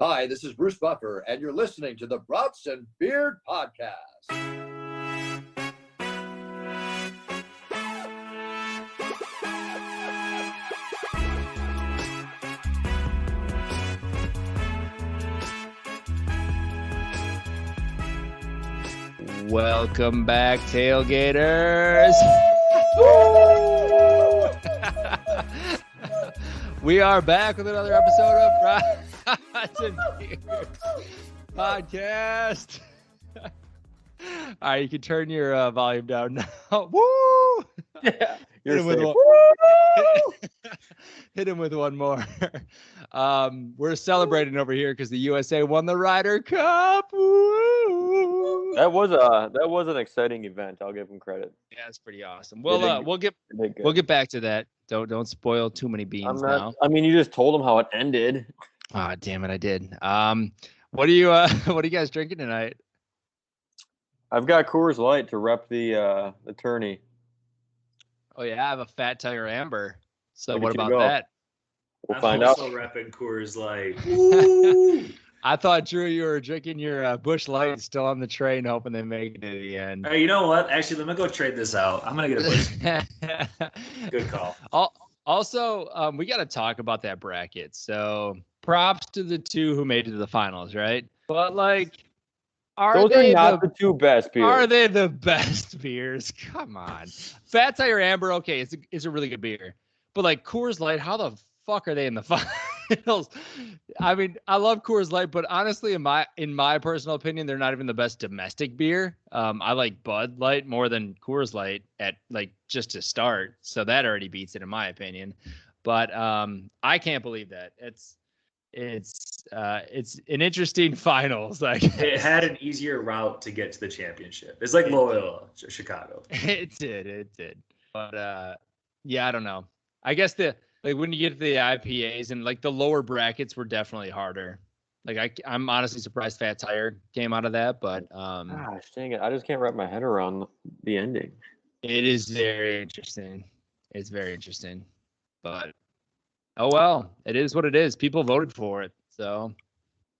Hi, this is Bruce Buffer, and you're listening to the Brats and Beard Podcast. Welcome back, tailgaters. We are back with another episode of Brats and Beers Podcast. All right, you can turn your volume down now. Woo! Yeah, Hit him with one more. We're celebrating over here because the USA won the Ryder Cup. Woo! that was an exciting event. I'll give them credit. Yeah, it's pretty awesome. We'll get back to that. Don't spoil too many beans now. I mean, you just told them how it ended. Ah, damn it, I did. What are you guys drinking tonight? I've got Coors Light to rep the tourney. Oh yeah, I have a Fat Tire Amber. So Look what at you about go. that? We'll I'm find out. also repping Coors Light. I thought, Drew, you were drinking your Busch Light still on the train, hoping they make it to the end. Hey, you know what? Actually, let me go trade this out. I'm gonna get a Busch. Good call. Also, we got to talk about that bracket. So props to the two who made it to the finals, right? But like, Those are not the two best beers. Are they the best beers? Come on. Fat Tire Amber, okay, it's a really good beer. But like Coors Light, how the fuck are they in the finals? I mean, I love Coors Light, but honestly, in my personal opinion, they're not even the best domestic beer. I like Bud Light more than Coors Light at like just to start. So that already beats it in my opinion. But I can't believe that. It's an interesting finals. Like It had an easier route to get to the championship. It's like Loyola, Chicago. It did. But yeah, I don't know. I guess when you get to the IPAs and like the lower brackets were definitely harder. Like I'm honestly surprised Fat Tire came out of that, but gosh dang it, I just can't wrap my head around the ending. it is very interesting. It's very interesting, but oh well, it is what it is. People voted for it, so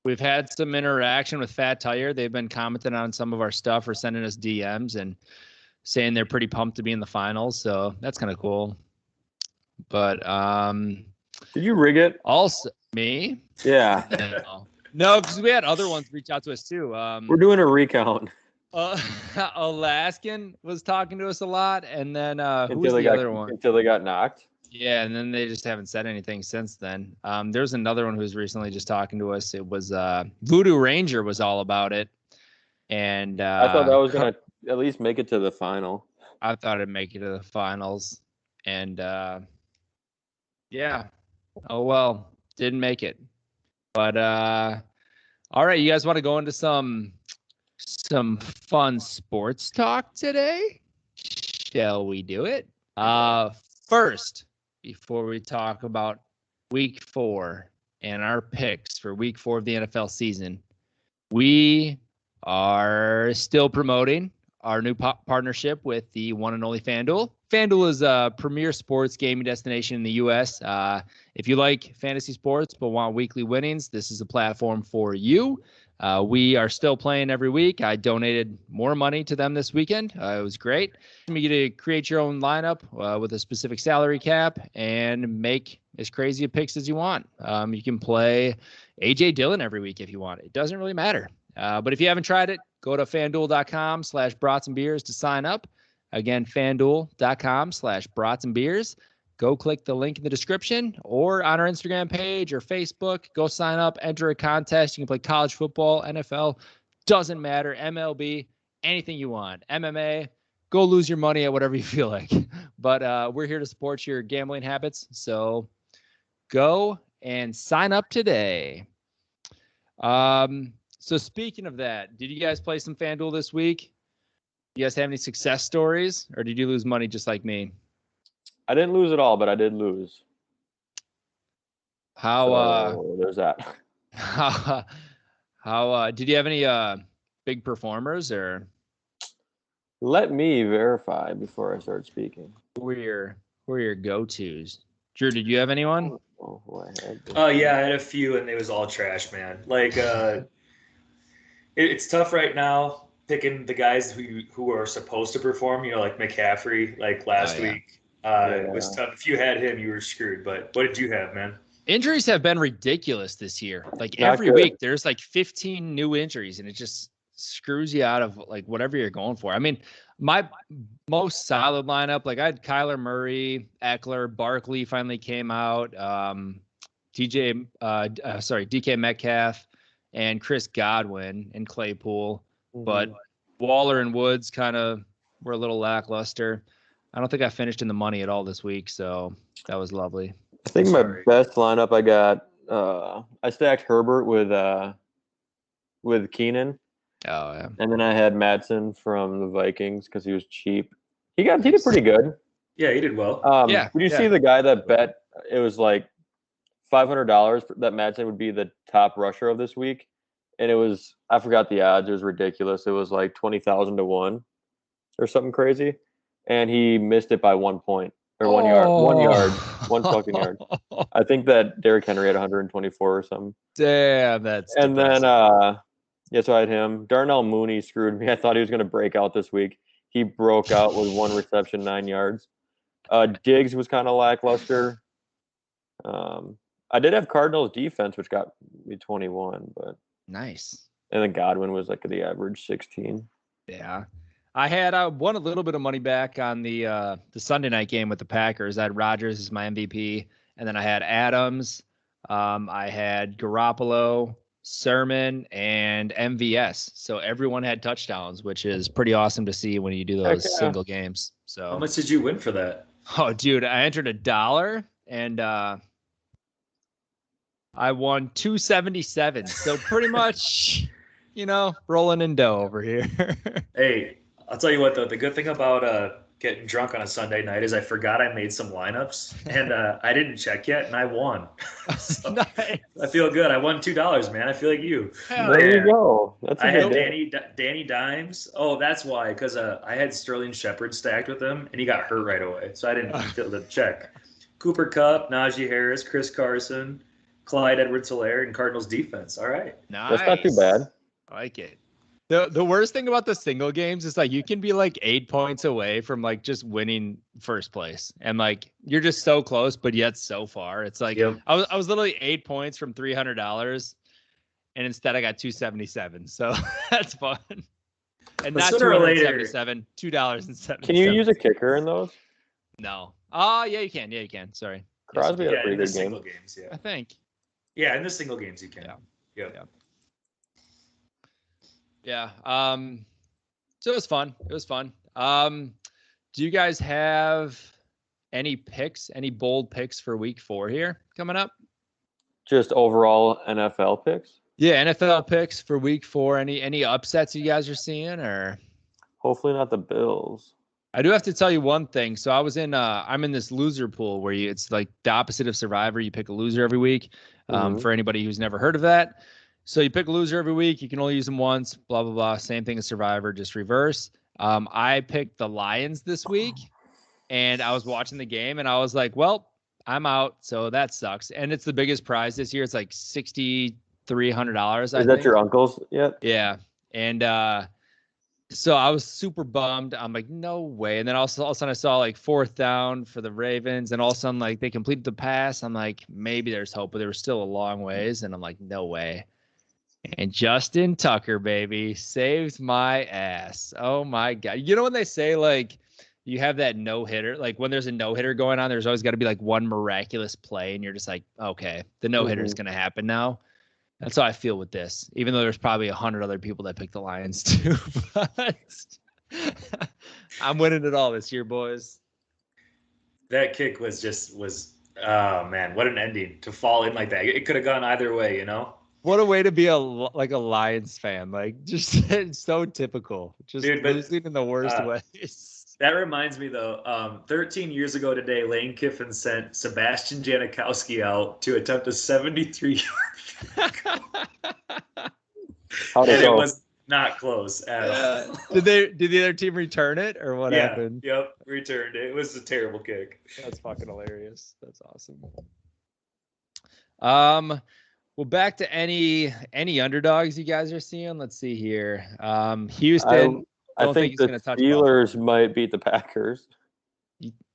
we've had some interaction with Fat Tire. They've been commenting on some of our stuff or sending us DMs and saying they're pretty pumped to be in the finals. So that's kind of cool. But Did you rig it? also me? Yeah. No, because we had other ones reach out to us too. We're doing a recount. Alaskan was talking to us a lot, and then who was Until the other one? Until they got knocked. Yeah, and then they just haven't said anything since then. There's another one who's recently just talking to us. It was Voodoo Ranger was all about it, and I thought that was gonna at least make it to the final. I thought it'd make it to the finals, and yeah. Oh well, didn't make it. But all right, you guys want to go into some fun sports talk today? Shall we do it? First, before we talk about week 4 and our picks for week 4 of the NFL season, we are still promoting our new partnership with the one and only FanDuel. FanDuel is a premier sports gaming destination in the U.S. If you like fantasy sports but want weekly winnings, this is a platform for you. We are still playing every week. I donated more money to them this weekend. It was great. You get to create your own lineup with a specific salary cap and make as crazy a picks as you want. You can play A.J. Dillon every week if you want. It doesn't really matter. But if you haven't tried it, go to fanduel.com/bratsandbeers to sign up. Again, fanduel.com/bratsandbeers. Go click the link in the description or on our Instagram page or Facebook. Go sign up, enter a contest. You can play college football, NFL, doesn't matter, MLB, anything you want. MMA, go lose your money at whatever you feel like. But we're here to support your gambling habits. So go and sign up today. So speaking of that, did you guys play some FanDuel this week? You guys have any success stories, or did you lose money just like me? I didn't lose it all, but I did lose. How there's that. how did you have any big performers, or Let me verify before I start speaking. who were your go-tos? Drew, did you have anyone? Oh, who I had. Oh yeah, I had a few, and it was all trash, man. Like, it's tough right now picking the guys who are supposed to perform. You know, like McCaffrey, like last yeah. week. It was Yeah. tough. If you had him, you were screwed. But what did you have, man? Injuries have been ridiculous this year. Like Not every good. week, there's like 15 new injuries, and it just screws you out of like whatever you're going for. I mean, my most solid lineup, like I had Kyler Murray, Eckler, Barkley finally came out, DK Metcalf, and Chris Godwin and Claypool. But Waller and Woods kind of were a little lackluster. I don't think I finished in the money at all this week, so that was lovely. I think my best lineup I got. I stacked Herbert with Keenan. Oh yeah. And then I had Madsen from the Vikings because he was cheap. He did pretty good. Yeah, he did well. Yeah, Did you see the guy that bet it was like $500 that Madsen would be the top rusher of this week? And it was, I forgot the odds. It was ridiculous. It was like 20,000 to 1 or something crazy. And he missed it by 1 point or 1 yard, 1 fucking yard. I think that Derrick Henry had 124 or something. Damn, that's And depressing. then so I had him. Darnell Mooney screwed me. I thought he was going to break out this week. He broke out with 1 reception, 9 yards. Diggs was kind of lackluster. I did have Cardinals defense, which got me 21, but Nice. and then Godwin was like the average 16. Yeah. I had won a little bit of money back on the Sunday night game with the Packers. I had Rodgers as my MVP, and then I had Adams. I had Garoppolo, Sermon, and MVS. So everyone had touchdowns, which is pretty awesome to see when you do those single games. So How much did you win for that? Oh, dude, I entered $1 and I won $277. So pretty much, rolling in dough over here. Hey, I'll tell you what, though, the good thing about getting drunk on a Sunday night is I forgot I made some lineups, and I didn't check yet, and I won. So Nice. I feel good. I won $2, man. I feel like you. There you go. That's a I good had day. Danny Dimes. Oh, that's why, because I had Sterling Shepard stacked with him, and he got hurt right away, so I didn't feel the check. Cooper Kupp, Najee Harris, Chris Carson, Clyde Edwards-Helaire, and Cardinals defense. All right. Nice. That's not too bad. I like it. The worst thing about the single games is like you can be like 8 points away from like just winning first place, and like you're just so close, but yet so far. It's like I was literally 8 points from $300, and instead I got $277. So that's fun. And not $277, $2.07. Can you use a kicker in those? No. Oh yeah, you can. Yeah, you can. Sorry. Crosby had a pretty in the good game. single games, yeah. I think. Yeah, in the single games you can. Yeah. So it was fun. Do you guys have any bold picks for week 4 here coming up? Just overall NFL picks? Yeah, NFL picks for week 4. Any upsets you guys are seeing, or? Hopefully not the Bills. I do have to tell you one thing. So I'm in this loser pool where it's like the opposite of Survivor. You pick a loser every week. For anybody who's never heard of that. So you pick a loser every week. You can only use them once, blah, blah, blah. Same thing as Survivor, just reverse. I picked the Lions this week, and I was watching the game, and I was like, well, I'm out, so that sucks. And it's the biggest prize this year. It's like $6,300, Is that your uncle's yet? Yeah. And so I was super bummed. I'm like, no way. And then all of a sudden I saw like 4th down for the Ravens, and all of a sudden like they completed the pass. I'm like, maybe there's hope, but there was still a long ways. And I'm like, no way. And Justin Tucker, baby, saved my ass. Oh my God. You know when they say like you have that no-hitter, like when there's a no-hitter going on, there's always got to be like one miraculous play, and you're just like, okay, the no-hitter is going to happen now. That's how I feel with this, even though there's probably 100 other people that picked the Lions too. But I'm winning it all this year, boys. That kick was oh man, what an ending to fall in like that. It could have gone either way, you know? What a way to be a Lions fan. Like, just it's so typical. Just losing in the worst ways. That reminds me, though, 13 years ago today, Lane Kiffin sent Sebastian Janikowski out to attempt a 73-yard field goal. It was not close at all. Did the other team return it, or what happened? Yep, returned it. It was a terrible kick. That's fucking hilarious. That's awesome. Well, back to any underdogs you guys are seeing. Let's see here. Houston. I Don't think think he's the going to touch Steelers Buffalo. might beat the Packers.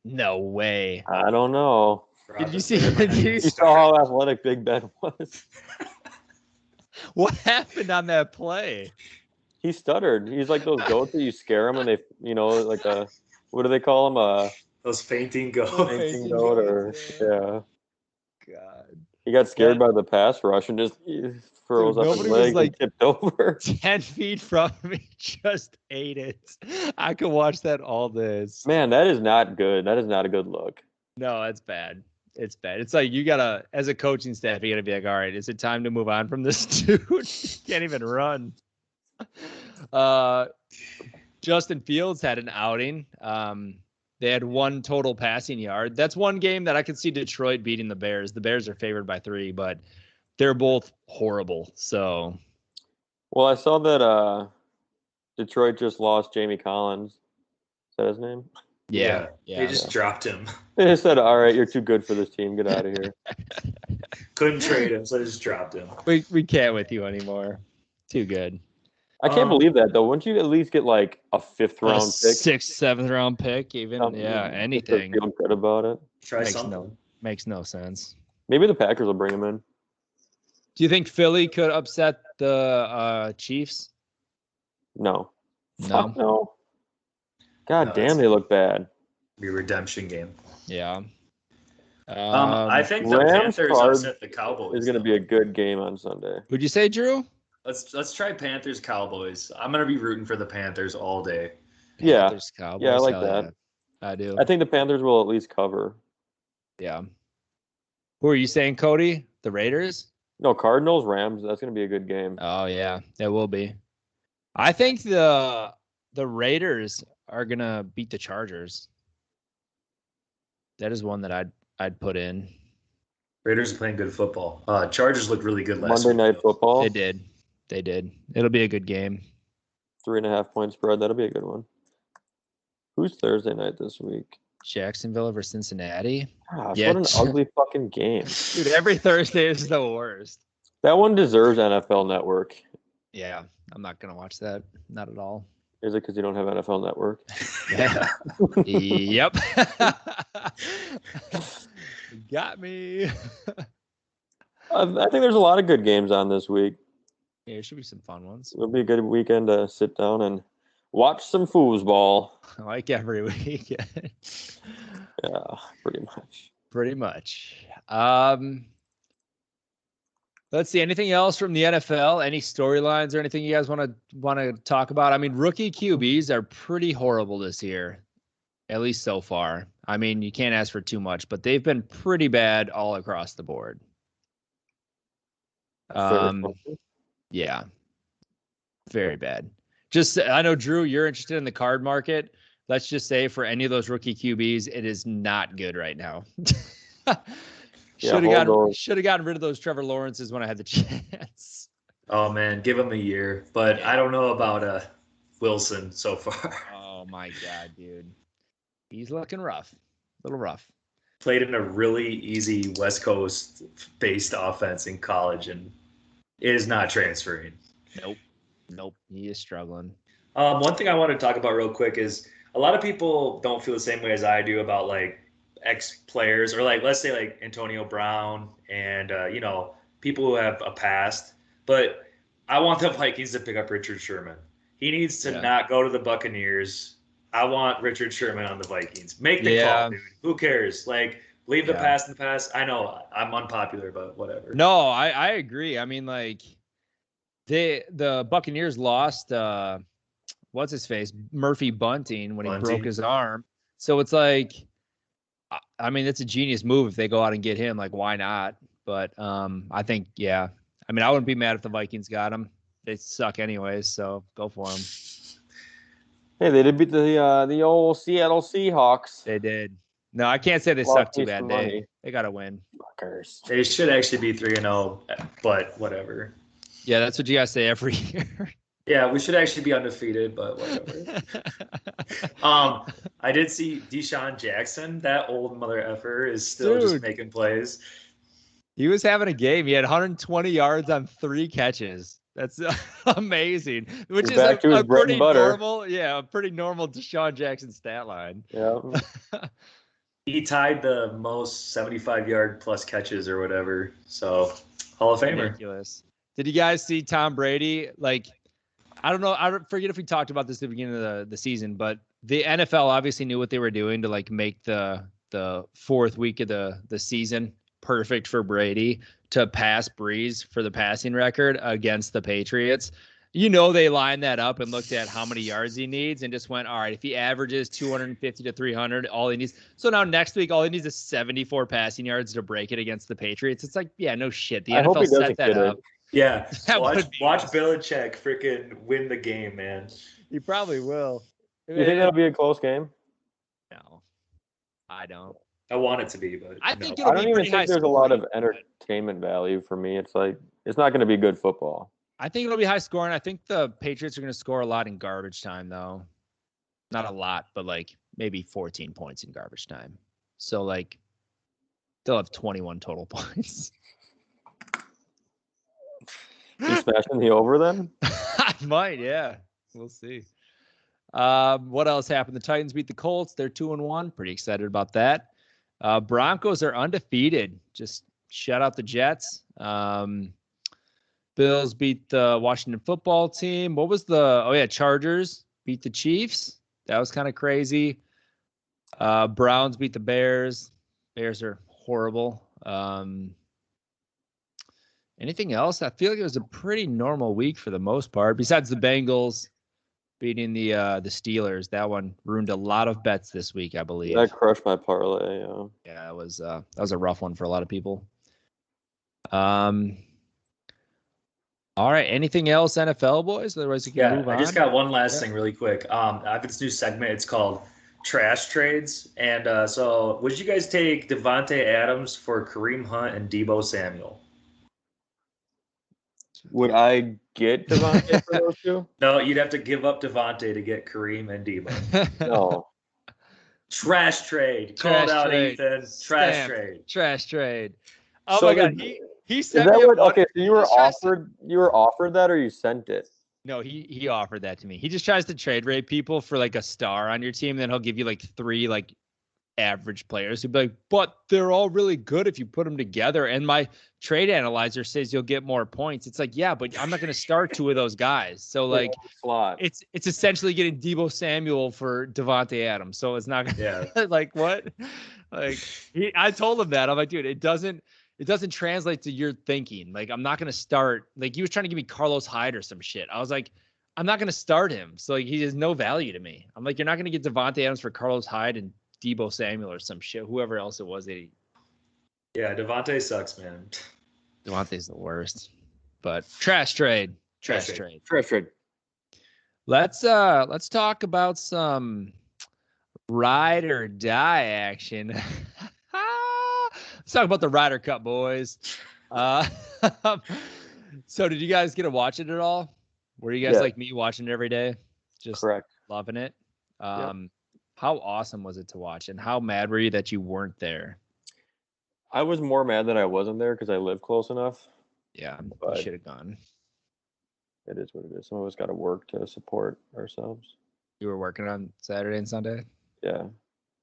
No way. I don't know. Did you see? You saw how athletic Big Ben was. What happened on that play? He stuttered. He's like those goats that you scare them and they, like what do they call them? Those fainting goats. Fainting goat or yeah. God. He got scared by the pass rush and just throws up his nobody leg was, like, and tipped over. 10 feet from me, just ate it. I could watch that all this. Man, that is not good. That is not a good look. No, that's bad. It's bad. It's like you gotta, as a coaching staff, you gotta be like, all right, is it time to move on from this dude? He can't even run. Justin Fields had an outing. They had 1 total passing yard. That's one game that I could see Detroit beating the Bears. The Bears are favored by 3, but they're both horrible. So, well, I saw that Detroit just lost Jamie Collins. Is that his name? yeah. They just dropped him. They just said, "All right, you're too good for this team. Get out of here." Couldn't trade him, so they just dropped him. We can't with you anymore. Too good. I can't believe that though. Wouldn't you at least get like a 5th round pick? 6th, 7th round pick, even. Something Anything. to feel good about it. Try something. Makes no sense. Maybe the Packers will bring him in. Do you think Philly could upset the Chiefs? No. No. Fuck no. God No, damn, they look bad. Be a redemption game. Yeah. I think the Rams Panthers Cards upset the Cowboys. It's going to be a good game on Sunday. Would you say, Drew? Let's try Panthers Cowboys. I'm gonna be rooting for the Panthers all day. Yeah. Panthers, Cowboys, Yeah, I like hell that. yeah. I do. I think the Panthers will at least cover. Yeah. Who are you saying, Cody? The Raiders? No, Cardinals, Rams. That's going to be a good game. Oh yeah, it will be. I think the Raiders are gonna beat the Chargers. That is one that I'd put in. Raiders are playing good football. Chargers looked really good last Monday week. Night Football. They did. It'll be a good game. 3.5 point spread. That'll be a good one. Who's Thursday night this week? Jacksonville over Cincinnati. Gosh, Yeah. what an ugly fucking game. Dude, every Thursday is the worst. That one deserves NFL Network. Yeah, I'm not gonna watch that. Not at all. Is it because you don't have NFL Network? Yeah. Yep. Got me. I think there's a lot of good games on this week. Yeah, there should be some fun ones. It'll be a good weekend to sit down and watch some foosball. Like every week. Yeah, pretty much. Pretty much. Let's see. Anything else from the NFL? Any storylines or anything you guys want to talk about? I mean, rookie QBs are pretty horrible this year, at least so far. I mean, you can't ask for too much, but they've been pretty bad all across the board. Yeah, very bad. Just, I know, Drew, you're interested in the card market. Let's just say for any of those rookie QBs, it is not good right now. Should have gotten rid of those Trevor Lawrences when I had the chance. Oh man, give him a year. But I don't know about Wilson so far. Oh my God, dude. He's looking rough. A little rough. Played in a really easy West Coast based offense in college and it is not transferring. Nope. He is struggling. One thing I want to talk about real quick is a lot of people don't feel the same way as I do about like ex players or like, let's say like Antonio Brown and, people who have a past, but I want the Vikings to pick up Richard Sherman. He needs to not go to the Buccaneers. I want Richard Sherman on the Vikings. Make the call, dude. Who cares? Like, leave the past in the past. I know I'm unpopular, but whatever. No, I agree. I mean, like, the Buccaneers lost, what's his face? Murphy Bunting when he broke his arm. So it's like, I mean, it's a genius move if they go out and get him. Like, why not? But I think, I mean, I wouldn't be mad if the Vikings got him. They suck anyways, so go for them. Hey, they did beat the old Seattle Seahawks. They did. No, I can't say they suck too bad. They got to win. Fuckers. They should actually be 3-0, but whatever. Yeah, that's what you guys say every year. Yeah, we should actually be undefeated, but whatever. I did see Deshaun Jackson. That old mother effer is still just making plays. He was having a game. He had 120 yards on 3 catches. That's amazing. Which He's is back to his a bread pretty and butter. normal, a pretty normal Deshaun Jackson stat line. Yeah. He tied the most 75-yard plus catches or whatever. So Hall of Famer. Ridiculous. Did you guys see Tom Brady? Like, I don't know. I forget if we talked about this at the beginning of the season, but the NFL obviously knew what they were doing to like make the 4th week of the season perfect for Brady to pass Breeze for the passing record against the Patriots. You know, they lined that up and looked at how many yards he needs and just went, all right, if he averages 250 to 300, all he needs. So now next week, all he needs is 74 passing yards to break it against the Patriots. It's like, yeah, no shit. The NFL set that up. Yeah. That Watch Belichick freaking win the game, man. He probably will. You think that'll be a close game? No, I don't. I want it to be, but I think no. it'll I don't be even pretty high think there's a lot of scoring, but entertainment value for me. It's like it's not going to be good football. I think it'll be high scoring. I think the Patriots are going to score a lot in garbage time, though. Not a lot, but like maybe 14 points in garbage time. So like they'll have 21 total points. You smashing the over then? I might, yeah. We'll see. What else happened? The Titans beat the Colts. They're 2-1. Pretty excited about that. Broncos are undefeated. Just shut out the Jets. Bills beat the Washington football team. What was Chargers beat the Chiefs. That was kind of crazy. Browns beat the Bears. Bears are horrible. Anything else? I feel like it was a pretty normal week for the most part, besides the Bengals beating the Steelers. That one ruined a lot of bets this week, I believe. That crushed my parlay. Yeah, that was a rough one for a lot of people. All right. Anything else, NFL boys? Otherwise, we can move on. I just got one last thing really quick. I have this new segment. It's called Trash Trades. And so would you guys take Devontae Adams for Kareem Hunt and Deebo Samuel? Would I get Devontae for those two? No, you'd have to give up Devontae to get Kareem and Deebo. No. Trash trade. Called out, Ethan. Trash trade. Trash trade. Oh So my God. did- He Is sent that me a what? bunch- Okay, so you were just tries to- offered that, or you sent it? No, he offered that to me. He just tries to trade rate people for like a star on your team. Then he'll give you like 3 like average players. He'd be like, but they're all really good if you put them together. And my trade analyzer says you'll get more points. It's like, yeah, but I'm not going to start 2 of those guys. So like, Slot. it's essentially getting Deebo Samuel for Devontae Adams. So it's not gonna, like what? Like I told him that. I'm like, dude, it doesn't translate to your thinking. Like, I'm not going to start, like he was trying to give me Carlos Hyde or some shit. I was like, I'm not going to start him. So like, he has no value to me. I'm like, you're not going to get Devontae Adams for Carlos Hyde and Deebo Samuel or some shit, whoever else it was. Yeah, Devontae sucks, man. Devontae's the worst, but trash trade. Trash trade. Let's talk about some ride or die action. Let's talk about the Ryder Cup, boys. So did you guys get to watch it at all? Were you guys like me watching it every day? Just Correct. loving it. Yep. How awesome was it to watch, and how mad were you that you weren't there? I was more mad that I wasn't there because I live close enough. Yeah, But- you should have gone. It is what it is. Some of us got to work to support ourselves. You were working on Saturday and Sunday? Yeah,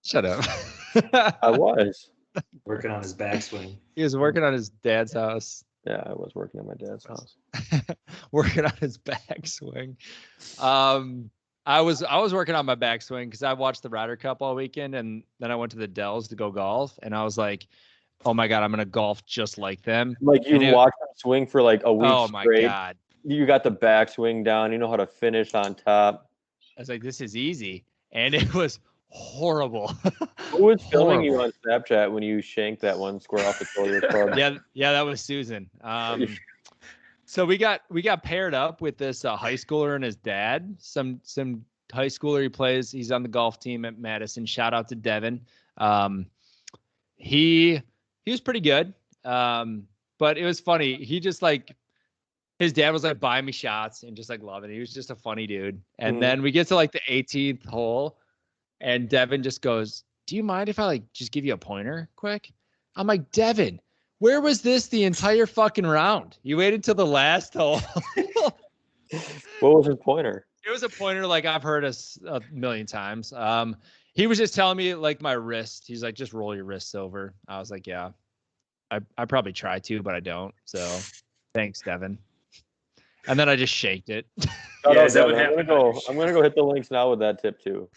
Shut up. I was. Working on his backswing. He was working on his dad's house. Yeah, I was working at my dad's house. Working on his backswing. I was working on my backswing because I watched the Ryder Cup all weekend, and then I went to the Dells to go golf, and I was like, oh my God, I'm gonna golf just like them. Like you watched him swing for like a week Oh my straight. God. You got the backswing down. You know how to finish on top. I was like, this is easy. And it was horrible. Who was filming you on Snapchat when you shanked that one square off the toe of your club? Yeah, that was Susan. So we got paired up with this high schooler and his dad. Some high schooler he's on the golf team at Madison. Shout out to Devin. He was pretty good. But it was funny. He just like his dad was like buying me shots and just like loving it. He was just a funny dude. And then we get to like the 18th hole, and Devin just goes, "Do you mind if I like just give you a pointer quick?" I'm like, "Devin, Where was this the entire fucking round? You waited till the last hole. What was his pointer? It was a pointer like I've heard us a million times. He was just telling me like my wrist. He's like, just roll your wrists over. I was like, yeah. I probably try to, but I don't. So thanks, Devin. And then I just shaked it. Shout Yeah, out is that what Devin. happened? I'm gonna go hit the links now with that tip too.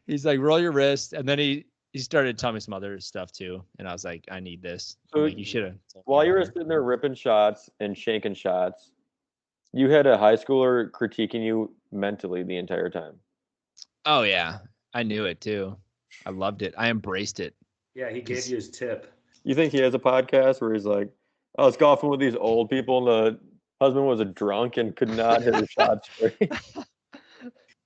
He's like, roll your wrist. And then he started telling me some other stuff too. And I was like, I need this. So Like, you should have. While you were sitting there ripping shots and shanking shots, you had a high schooler critiquing you mentally the entire time. Oh yeah. I knew it too. I loved it. I embraced it. Yeah, he gave you his tip. You think he has a podcast where he's like, I was golfing with these old people and the husband was a drunk and could not hit a shot straight.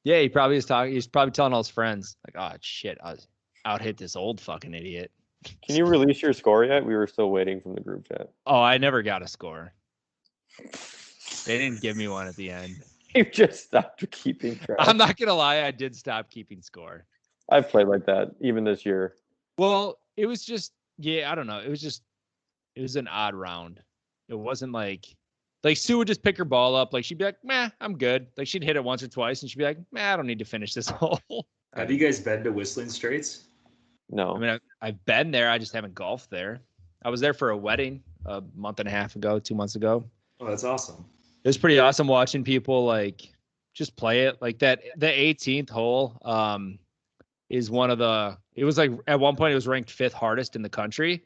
Yeah, he probably is talking. He's probably telling all his friends, like, oh shit, I was out hit this old fucking idiot. Can you release your score yet? We were still waiting from the group chat. Oh, I never got a score. They didn't give me one at the end. You just stopped keeping track. I'm not gonna lie, I did stop keeping score. I've played like that even this year. Well, it was just, yeah, I don't know. It was an odd round. It wasn't like Sue would just pick her ball up. Like she'd be like, meh, I'm good. Like she'd hit it once or twice and she'd be like, meh, I don't need to finish this hole. Have you guys been to Whistling Straits? No. I mean, I've been there. I just haven't golfed there. I was there for a wedding a month and a half ago, 2 months ago. Oh, that's awesome. It was pretty awesome watching people like just play it like that. The 18th hole is one of the, it was like at one point it was ranked 5th hardest in the country.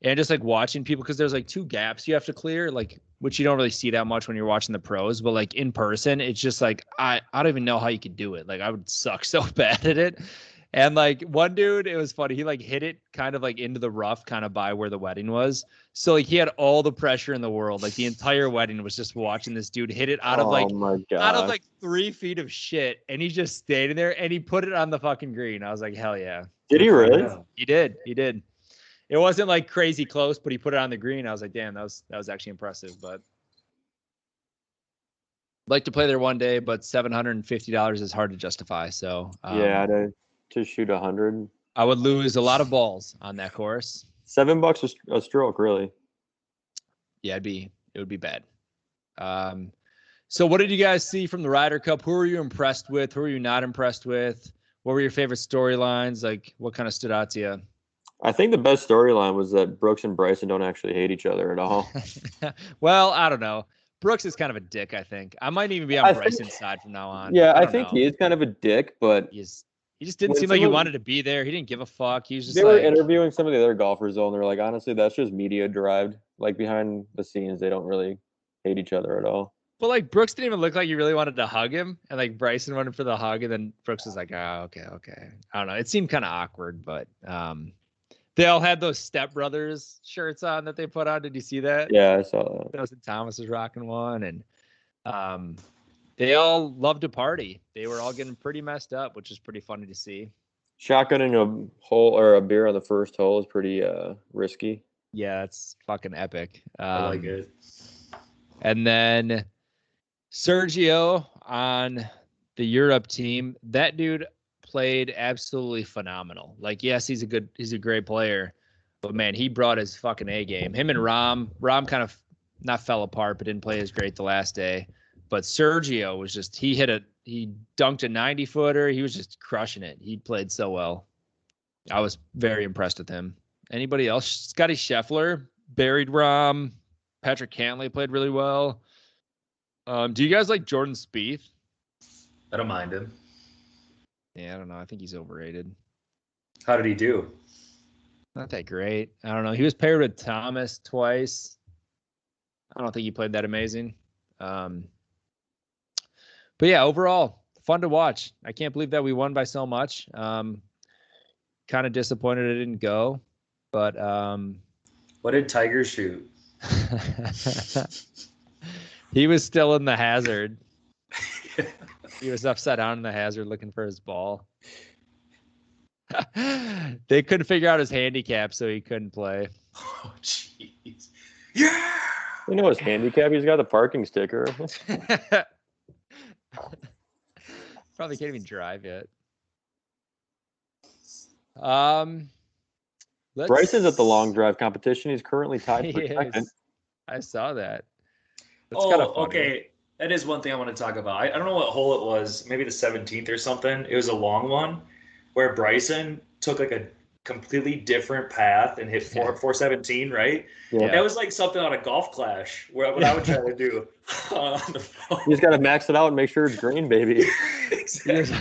And just like watching people, because there's like 2 gaps you have to clear, like which you don't really see that much when you're watching the pros, but like in person, it's just like I don't even know how you could do it. Like I would suck so bad at it. And like one dude, it was funny. He like hit it kind of like into the rough, kind of by where the wedding was. So like he had all the pressure in the world. Like the entire wedding was just watching this dude hit it out of out of like 3 feet of shit. And he's just standing there and he put it on the fucking green. I was like, hell yeah. Did he really? He did. He did. It wasn't like crazy close, but he put it on the green. I was like, damn, that was actually impressive. But I'd like to play there one day, but $750 is hard to justify. So yeah, to shoot 100. I would lose a lot of balls on that course. $7 a stroke, really. Yeah, it would be bad. So what did you guys see from the Ryder Cup? Who were you impressed with? Who were you not impressed with? What were your favorite storylines? Like what kind of stood out to you? I think the best storyline was that Brooks and Bryson don't actually hate each other at all. Well, I don't know. Brooks is kind of a dick, I think. I might even be on Bryson's side from now on. Yeah, I think he is kind of a dick, but he just didn't seem like he wanted to be there. He didn't give a fuck. He was just they were interviewing some of the other golfers though, and they're like, honestly, that's just media derived. Like behind the scenes, they don't really hate each other at all. But like Brooks didn't even look like he really wanted to hug him, and like Bryson wanted for the hug, and then Brooks was like, "Oh, okay." I don't know. It seemed kind of awkward, but they all had those Step Brothers shirts on that they put on. Did you see that? Yeah, I saw that. Nelson Thomas was rocking one, and they all loved to party. They were all getting pretty messed up, which is pretty funny to see. Shotgunning a hole or a beer on the first hole is pretty risky. Yeah, it's fucking epic. I like it. And then Sergio on the Europe team, that dude played absolutely phenomenal. Like, yes, he's a great player, but man, he brought his fucking A game. Him and Rom kind of not fell apart, but didn't play as great the last day. But Sergio was just, he dunked a 90-footer. He was just crushing it. He played so well. I was very impressed with him. Anybody else? Scotty Scheffler buried Rom. Patrick Cantlay played really well. Do you guys like Jordan Spieth? I don't mind him. Yeah, I don't know. I think he's overrated. How did he do? Not that great. I don't know. He was paired with Thomas twice. I don't think he played that amazing. But yeah, overall, fun to watch. I can't believe that we won by so much. Kind of disappointed it didn't go. But what did Tiger shoot? He was still in the hazard. He was upside down in the hazard looking for his ball. They couldn't figure out his handicap, so he couldn't play. Oh, jeez. Yeah! You know his handicap? He's got the parking sticker. Probably can't even drive yet. Bryson's at the long drive competition. He's currently tied He for second. is. I saw that. That's kind of funny. Okay. That is one thing I want to talk about. I don't know what hole it was, maybe the 17th or something. It was a long one where Bryson took like a completely different path and hit 417, right? Yeah. That was like something on a golf clash where what I would try to do on the phone. You just got to max it out and make sure it's green, baby. Exactly.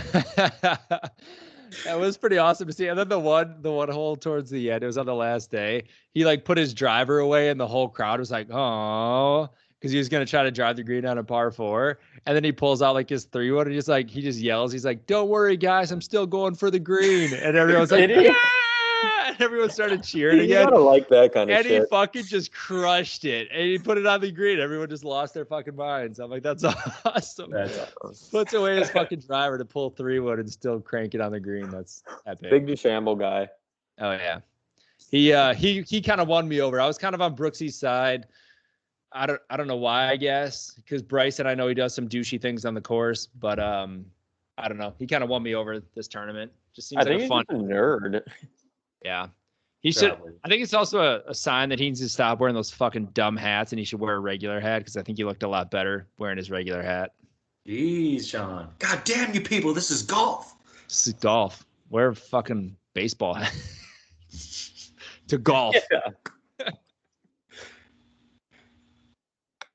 That was pretty awesome to see. And then the one hole towards the end, it was on the last day. He like put his driver away, and the whole crowd was like, "Oh," because he was gonna try to drive the green on a par 4. And then he pulls out like his 3-wood, and he just yells. He's like, "Don't worry, guys, I'm still going for the green." And everyone's like, "Yeah!" And everyone started cheering You again. gotta like that kind of And shit. he fucking just crushed it. And he put it on the green. Everyone just lost their fucking minds. I'm like, that's awesome. That's awesome. Puts away his fucking driver to pull 3-wood and still crank it on the green. That's epic. Big DeChambeau guy. Oh yeah. He kind of won me over. I was kind of on Brooksy's side. I don't know why, I guess. Because Bryson, I know he does some douchey things on the course, but I don't know. He kind of won me over this tournament. Just seems I like think a he's fun. just a nerd. Yeah. He should. Probably. I think it's also a sign that he needs to stop wearing those fucking dumb hats and he should wear a regular hat, because I think he looked a lot better wearing his regular hat. Jeez, Sean. God damn you people, this is golf. This is golf. Wear a fucking baseball hat to golf. Yeah.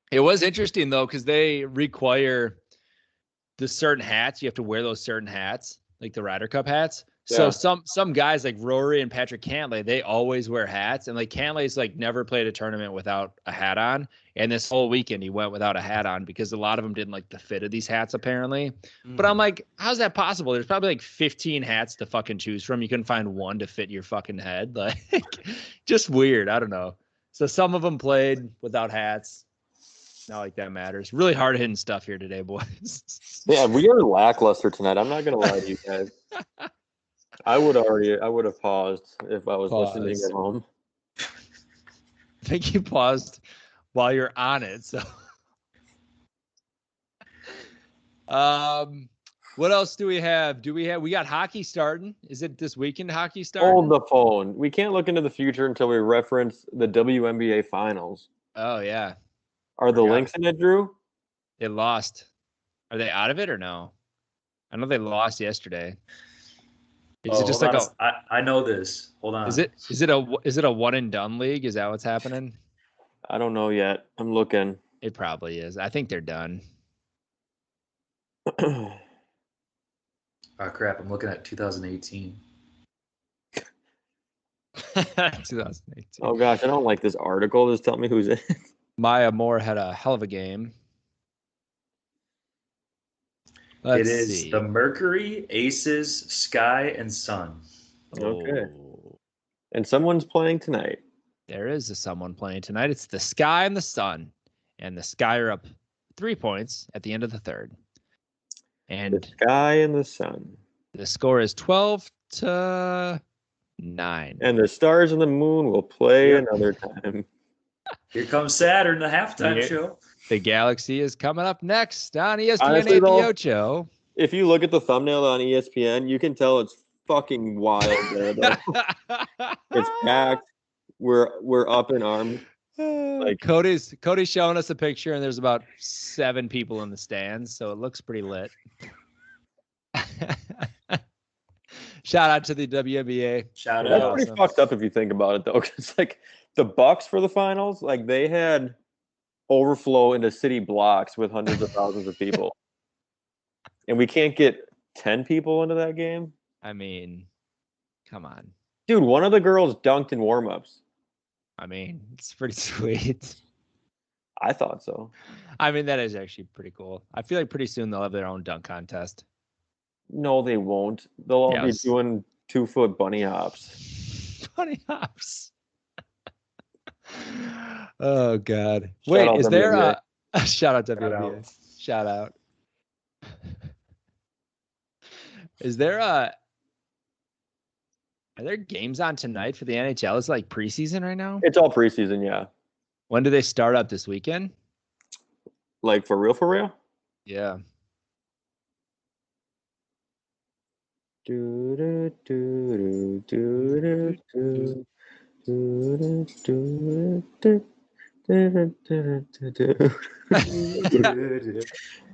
It was interesting though, because they require the certain hats. You have to wear those certain hats, like the Ryder Cup hats. So Yeah. some guys like Rory and Patrick Cantlay, they always wear hats. And like Cantlay's like never played a tournament without a hat on. And this whole weekend he went without a hat on because a lot of them didn't like the fit of these hats apparently. But I'm like, how's that possible? There's probably like 15 hats to fucking choose from. You couldn't find one to fit your fucking head. Like, just weird. I don't know. So some of them played without hats. Not like that matters. Really hard hitting stuff here today, boys. Yeah, we are lackluster tonight. I'm not gonna lie to you guys. I would have paused if I was listening at home. I think you paused while you're on it. So, what else do we have? We got hockey starting. Is it this weekend hockey starting? Hold the phone. We can't look into the future until we reference the WNBA finals. Oh yeah. Are the Forgot. Lynx in it, Drew? They lost. Are they out of it or no? I know they lost yesterday. Is it just like I know this. Hold on. Is it a one and done league? Is that what's happening? I don't know yet. I'm looking. It probably is. I think they're done. Oh crap! I'm looking at 2018. 2018. Oh gosh, I don't like this article. Just tell me who's in. Maya Moore had a hell of a game. Let's It is see. the Mercury, Aces, Sky, and Sun. Okay. Oh, And someone's playing tonight. there is someone playing tonight. It's the Sky and the Sun. And the Sky are up 3 points at the end of the third. The And sky and the sun. the score is 12-9. And the stars and the moon will play Yep. another time. Here comes Saturn, the halftime Yeah. show. The Galaxy is coming up next on ESPN Honestly, though, Ocho. If you look at the thumbnail on ESPN, you can tell it's fucking wild there, though. It's packed. We're up in arms. Like- Cody's showing us a picture, and there's about 7 people in the stands, so it looks pretty lit. Shout out to the WNBA. Shout That's out. pretty awesome. fucked up if you think about it, though. Because like the Bucks for the finals, like they had overflow into city blocks with hundreds of thousands of people, and we can't get 10 people into that game. I mean, come on. Dude, one of the girls dunked in warmups. I mean, it's pretty sweet. I thought so. I mean, that is actually pretty cool. I feel like pretty soon they'll have their own dunk contest. No, they won't. They'll all be Yes. doing 2-foot bunny hops. Funny hops. Oh God! Shout Wait, out is there WNBA. a shout out Shout WNBA? out. Shout out. Is there are there games on tonight for the NHL? It's like preseason right now. It's all preseason, yeah. When do they start up this weekend? Like for real, for real. Yeah. Do, do, do, do, do, do,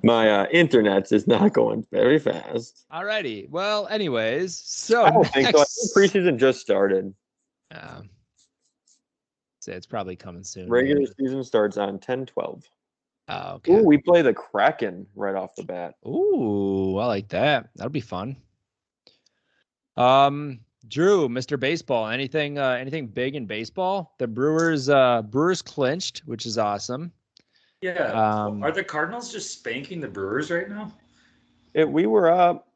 My internet is not going very fast. Alrighty. Well, anyways, so I don't think so. I think next, preseason just started. so it's probably coming soon. Regular man. season starts on 10/12. Oh, okay. Ooh, we play the Kraken right off the bat. Ooh, I like that. That'll be fun. Drew, Mr. Baseball, anything big in baseball? The Brewers clinched, which is awesome. Yeah. Are the Cardinals just spanking the Brewers right now? We were up.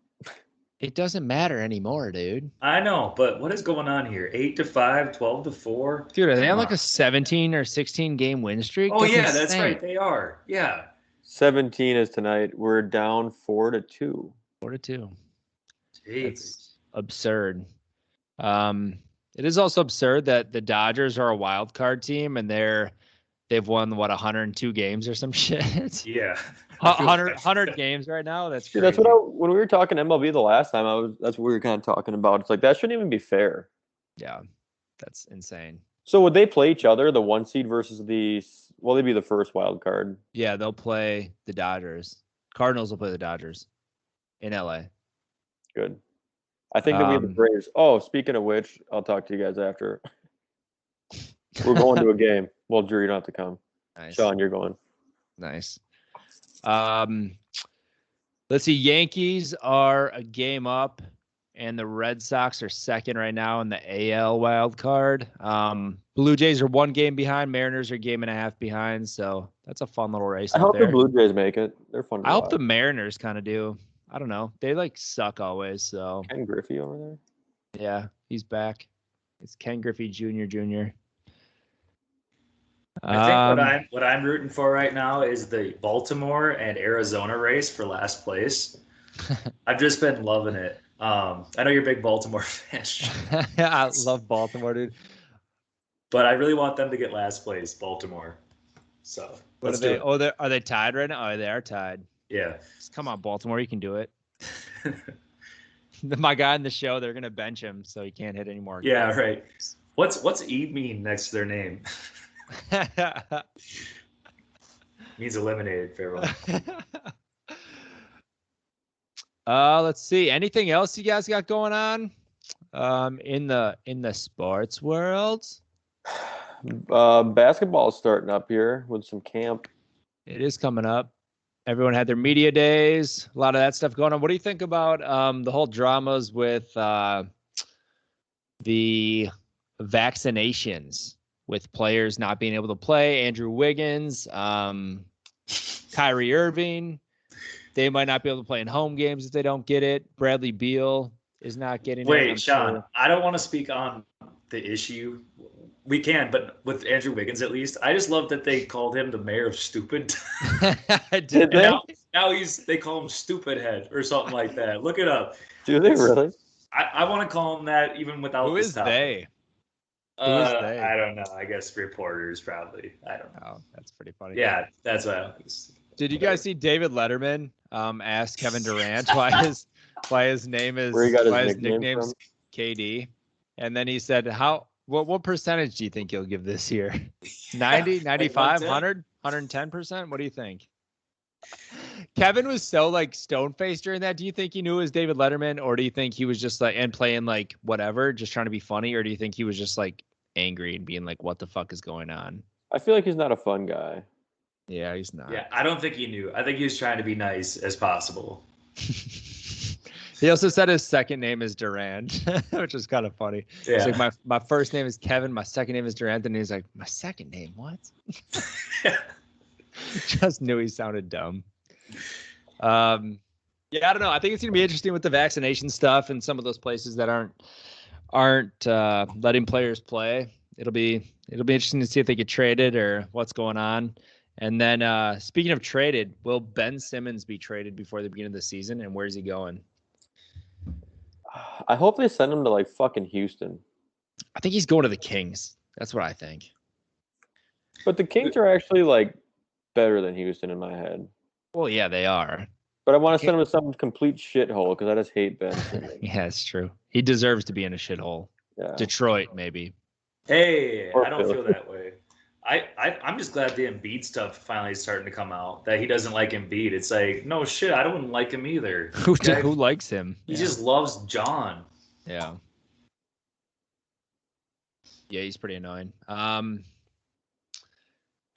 It doesn't matter anymore, dude. I know, but what is going on here? 8-5, 12-4. Dude, are they on Come like a 17 or 16 game win streak? Oh yeah, insane. that's right. They are. Yeah. 17 is tonight. We're down 4-2. 4-2. Jeez. That's absurd. It is also absurd that the Dodgers are a wild card team and they've won 102 games or some shit. Yeah. 100 games right now. That's See, crazy. that's when we were talking MLB the last time. That's what we were kind of talking about. It's like that shouldn't even be fair. Yeah, that's insane. So would they play each other, the 1 seed versus they'd be the first wild card. Yeah, they'll play the Dodgers. Cardinals will play the Dodgers in LA. Good. I think that we have the Braves. Oh, speaking of which, I'll talk to you guys after. We're going to a game. Well, Drew, you don't have to come. Nice. Sean, you're going. Nice. Let's see. Yankees are a game up, and the Red Sox are second right now in the AL wild card. Blue Jays are 1 game behind. Mariners are a game and a half behind. So that's a fun little race. I hope the Blue Jays make it. They're fun. I hope the Mariners kind of do. I don't know. They like suck always. So Ken Griffey over there. Yeah, he's back. It's Ken Griffey Jr. I think what I'm rooting for right now is the Baltimore and Arizona race for last place. I've just been loving it. I know you're a big Baltimore fan, I love Baltimore, dude. but I really want them to get last place, Baltimore. So What are they? Oh, are they tied right now? Oh, they are tied. Yeah. Come on, Baltimore, you can do it. My guy in the show, they're gonna bench him, so he can't hit anymore. Yeah, right. What's E mean next to their name? Means eliminated for everyone. Let's see. Anything else you guys got going on in the sports world? Basketball is starting up here with some camp. It is coming up. Everyone had their media days. A lot of that stuff going on. What do you think about the whole dramas with the vaccinations, with players not being able to play? Andrew Wiggins, Kyrie Irving, they might not be able to play in home games if they don't get it. Bradley Beal is not getting it. Wait, Sean, I don't want to speak on the issue. We can, but with Andrew Wiggins at least, I just love that they called him the mayor of stupid. Did they? Now they call him stupid head or something like that. Look it up. Do they really? I want to call him that even without. Who is they? Who is they? I don't know. I guess reporters probably. I don't know. Oh, that's pretty funny. Yeah, that's what. Did you guys see David Letterman ask Kevin Durant why his name is his nickname's KD, and then he said what percentage do you think he'll give this year? 90, 95, 100, 110%? What do you think? Kevin was so like stone-faced during that. Do you think he knew it was David Letterman, or do you think he was just like and playing like whatever, just trying to be funny, or do you think he was just like angry and being like, what the fuck is going on? I feel like he's not a fun guy. Yeah, he's not. Yeah, I don't think he knew. I think he was trying to be nice as possible. He also said his second name is Durant, which is kind of funny. Yeah. He's like, my first name is Kevin, my second name is Durant, and he's like, my second name, what? Just knew he sounded dumb. Yeah, I don't know. I think it's gonna be interesting with the vaccination stuff and some of those places that aren't letting players play. It'll be interesting to see if they get traded or what's going on. And then speaking of traded, will Ben Simmons be traded before the beginning of the season? And where's he going? I hope they send him to like fucking Houston. I think he's going to the Kings. That's what I think. But the Kings are actually like better than Houston in my head. Well, yeah, they are. But I want to send him to some complete shithole because I just hate Ben Simmons. Yeah, it's true. He deserves to be in a shithole. Yeah. Detroit, maybe. Hey, Or I don't Philly. feel that way. I'm just glad the Embiid stuff finally is starting to come out. That he doesn't like Embiid. It's like, no shit, I don't like him either. Who likes him? He just loves John. Yeah. Yeah, he's pretty annoying.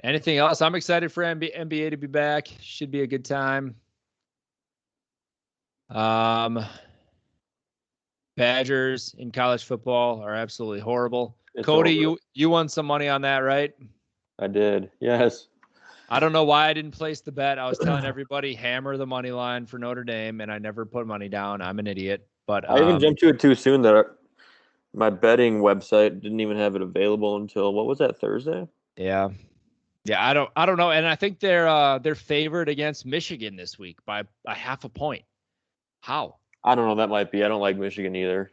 Anything else? I'm excited for NBA to be back. Should be a good time. Badgers in college football are absolutely horrible. It's Cody, over. you won some money on that, right? I did. Yes. I don't know why I didn't place the bet. I was telling everybody hammer the money line for Notre Dame, and I never put money down. I'm an idiot. But I even jumped to it too soon that my betting website didn't even have it available until what was that, Thursday? Yeah. Yeah, I don't know. And I think they're favored against Michigan this week by a half a point. How? I don't know. That might be. I don't like Michigan either.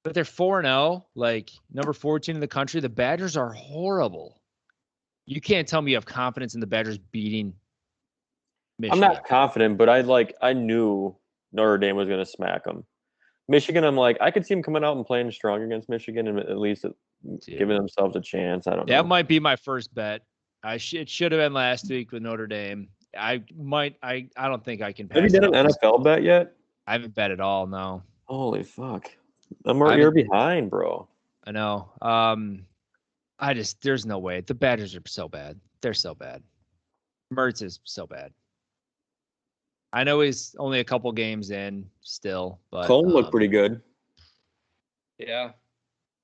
But they're 4-0, like number 14 in the country. The Badgers are horrible. You can't tell me you have confidence in the Badgers beating Michigan. I'm not confident, but I knew Notre Dame was going to smack them. Michigan, I'm like, I could see them coming out and playing strong against Michigan and at least giving themselves a chance. I don't know. That might be my first bet. It should have been last week with Notre Dame. I don't think I can pass. Have you done an NFL bet yet? I haven't bet at all, no. Holy fuck. You're behind, bro. I know. There's no way. The Badgers are so bad. They're so bad. Mertz is so bad. I know he's only a couple games in still, but Cone looked pretty good. Yeah.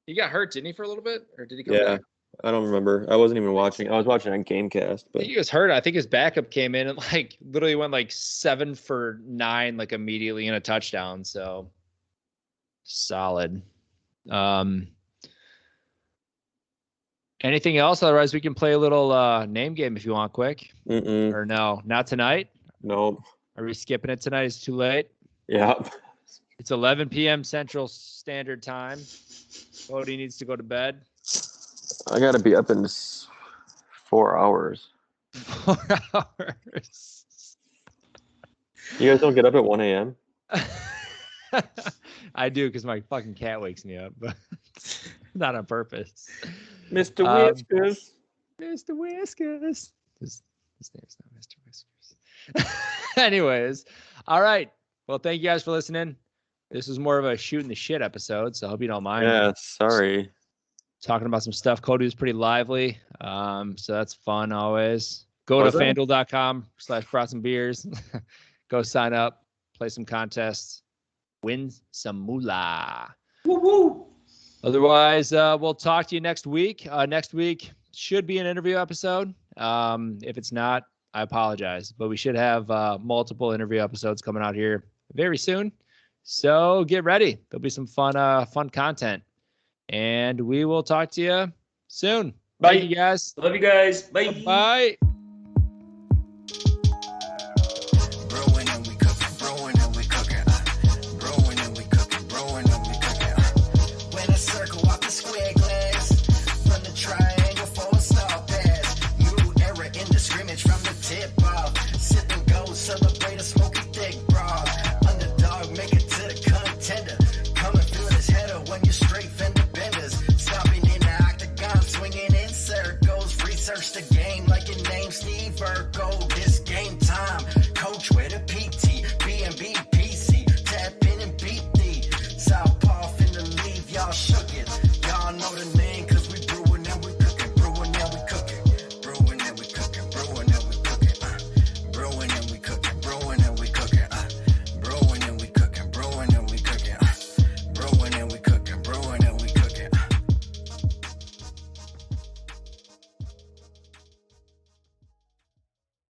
He got hurt, didn't he, for a little bit? Or did he come back? I don't remember. I wasn't even watching. I was watching on Gamecast. I But think he was hurt. I think his backup came in and literally went 7 for 9 immediately in a touchdown. So solid. Anything else? Otherwise, we can play a little name game if you want, quick. Or no, not tonight. Nope. Are we skipping it tonight? It's too late. Yeah. It's 11 p.m. Central Standard Time. Cody needs to go to bed. I got to be up in 4 hours. 4 hours. You guys don't get up at 1 a.m.? I do because my fucking cat wakes me up, but not on purpose. Mr. Whiskers. Mr. Whiskers. His name's not Mr. Whiskers. Anyways, all right. Well, thank you guys for listening. This was more of a shooting the shit episode, so I hope you don't mind. Yeah, sorry. Talking about some stuff. Cody was pretty lively, so that's fun always. Go to fanduel.com/brats&beers. Go sign up, play some contests, win some moolah. Woo woo. Otherwise, we'll talk to you next week. Next week should be an interview episode. If it's not, I apologize, but we should have multiple interview episodes coming out here very soon. So get ready. There'll be some fun content. And we will talk to you soon. Bye. Thank you guys. Love you guys. Bye. Bye. Brewing and we cooking, brewing and we cooking. Brewing and we cooking, brewing and we cooking. When a circle off the square glass, from the triangle for a star pass. New era in the scrimmage from the tip off. Sip and go, celebrate a smoky thick broth. Underdog, make it to the contender. Coming through this header when you're straight fender benders. Stopping in the octagon, swinging in circles. Research the game like your name's Steve Urkel. This game time, coach with a PT, B&B PC. Tap in and beat the Southpaw finna leave y'all shook.